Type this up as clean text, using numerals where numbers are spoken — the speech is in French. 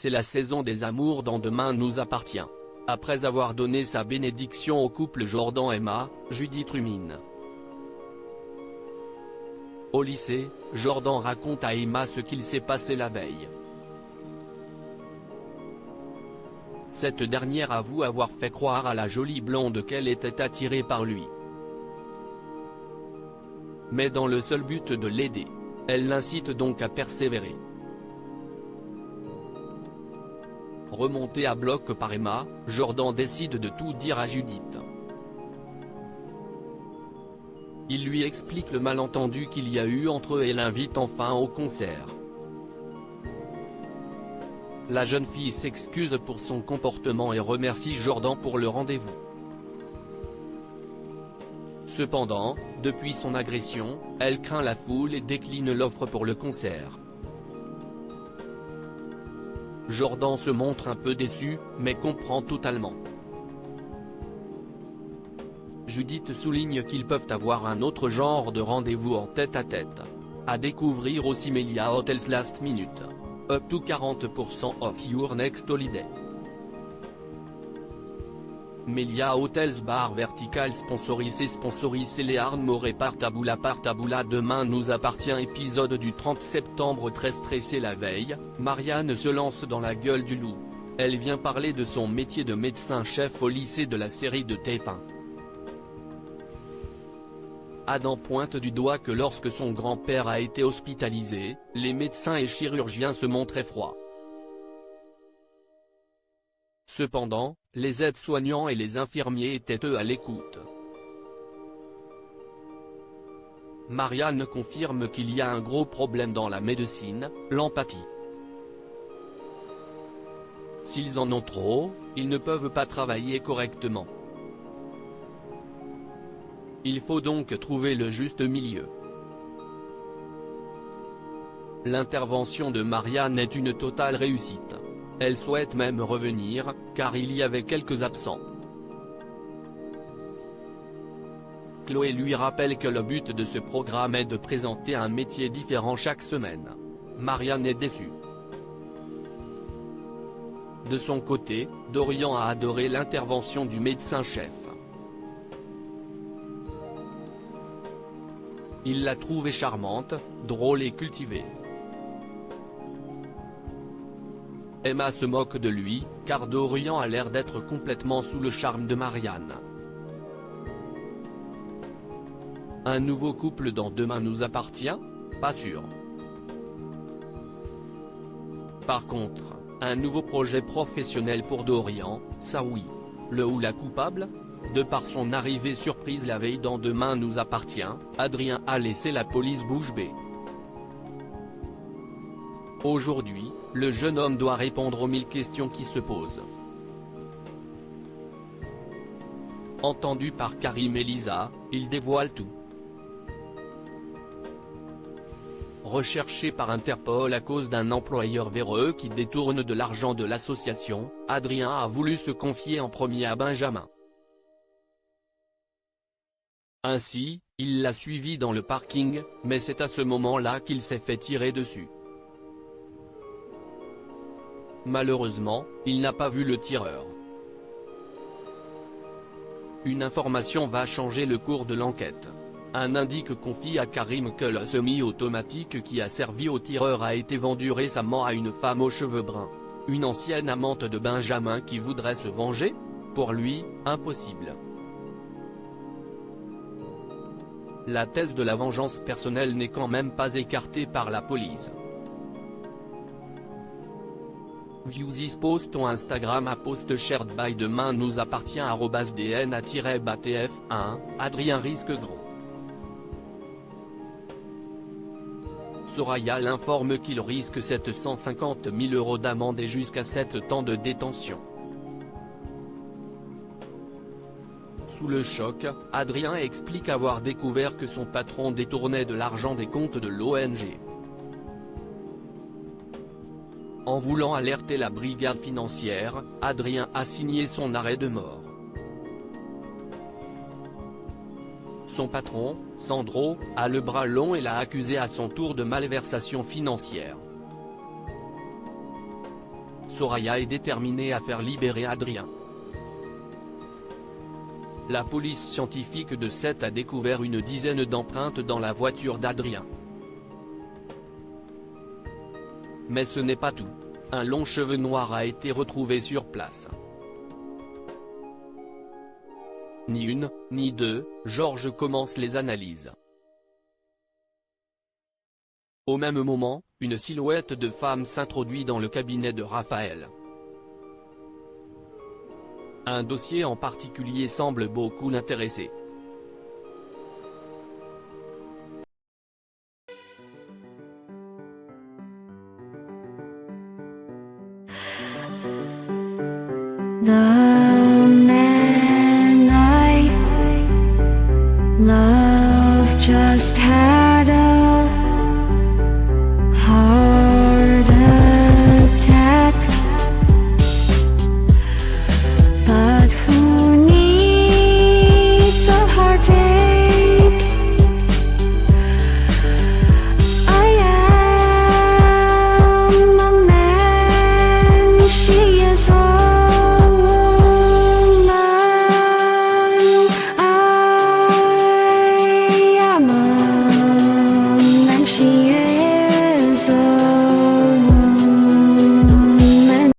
c'est la saison des amours dans Demain nous appartient. Après avoir donné sa bénédiction au couple Jordan-Emma, Judith rumine. Au lycée, Jordan raconte à Emma ce qu'il s'est passé la veille. Cette dernière avoue avoir fait croire à la jolie blonde qu'elle était attirée par lui. Mais dans le seul but de l'aider. Elle l'incite donc à persévérer. Remonté à bloc par Emma, Jordan décide de tout dire à Judith. Il lui explique le malentendu qu'il y a eu entre eux et l'invite enfin au concert. La jeune fille s'excuse pour son comportement et remercie Jordan pour le rendez-vous. Cependant, depuis son agression, elle craint la foule et décline l'offre pour le concert. Jordan se montre un peu déçu, mais comprend totalement. Judith souligne qu'ils peuvent avoir un autre genre de rendez-vous en tête-à-tête. À découvrir aussi Melia Hotels Last Minute. Up to 40% off your next holiday. Melia Hotels Bar Vertical sponsorisé Léarn Moré Partaboula Demain nous appartient. Épisode du 30 septembre. Très stressée la veille, Marianne se lance dans la gueule du loup. Elle vient parler de son métier de médecin-chef au lycée de la série de TF1. Adam pointe du doigt que lorsque son grand-père a été hospitalisé, les médecins et chirurgiens se montraient froids. Cependant, les aides-soignants et les infirmiers étaient eux à l'écoute. Marianne confirme qu'il y a un gros problème dans la médecine, l'empathie. S'ils en ont trop, ils ne peuvent pas travailler correctement. Il faut donc trouver le juste milieu. L'intervention de Marianne est une totale réussite. Elle souhaite même revenir, car il y avait quelques absents. Chloé lui rappelle que le but de ce programme est de présenter un métier différent chaque semaine. Marianne est déçue. De son côté, Dorian a adoré l'intervention du médecin-chef. Il l'a trouvée charmante, drôle et cultivée. Emma se moque de lui, car Dorian a l'air d'être complètement sous le charme de Marianne. Un nouveau couple dans Demain nous appartient? Pas sûr. Par contre, un nouveau projet professionnel pour Dorian, ça oui. Le ou la coupable? De par son arrivée surprise la veille dans Demain nous appartient, Adrien a laissé la police bouche bée. Aujourd'hui, le jeune homme doit répondre aux 1000 questions qui se posent. Entendu par Karim et Lisa, il dévoile tout. Recherché par Interpol à cause d'un employeur véreux qui détourne de l'argent de l'association, Adrien a voulu se confier en premier à Benjamin. Ainsi, il l'a suivi dans le parking, mais c'est à ce moment-là qu'il s'est fait tirer dessus. Malheureusement, il n'a pas vu le tireur. Une information va changer le cours de l'enquête. Un indice confie à Karim que le semi-automatique qui a servi au tireur a été vendu récemment à une femme aux cheveux bruns. Une ancienne amante de Benjamin qui voudrait se venger? Pour lui, impossible. La thèse de la vengeance personnelle n'est quand même pas écartée par la police. View this post on Instagram à post shared by Demain nous appartient @dna-batf1, Adrien risque gros. Soraya l'informe qu'il risque 750 000 € d'amende et jusqu'à 7 temps de détention. Sous le choc, Adrien explique avoir découvert que son patron détournait de l'argent des comptes de l'ONG. En voulant alerter la brigade financière, Adrien a signé son arrêt de mort. Son patron, Sandro, a le bras long et l'a accusé à son tour de malversation financière. Soraya est déterminée à faire libérer Adrien. La police scientifique de Sète a découvert une dizaine d'empreintes dans la voiture d'Adrien. Mais ce n'est pas tout. Un long cheveu noir a été retrouvé sur place. Ni une, ni deux, Georges commence les analyses. Au même moment, une silhouette de femme s'introduit dans le cabinet de Raphaël. Un dossier en particulier semble beaucoup l'intéresser. The man I love just had a heart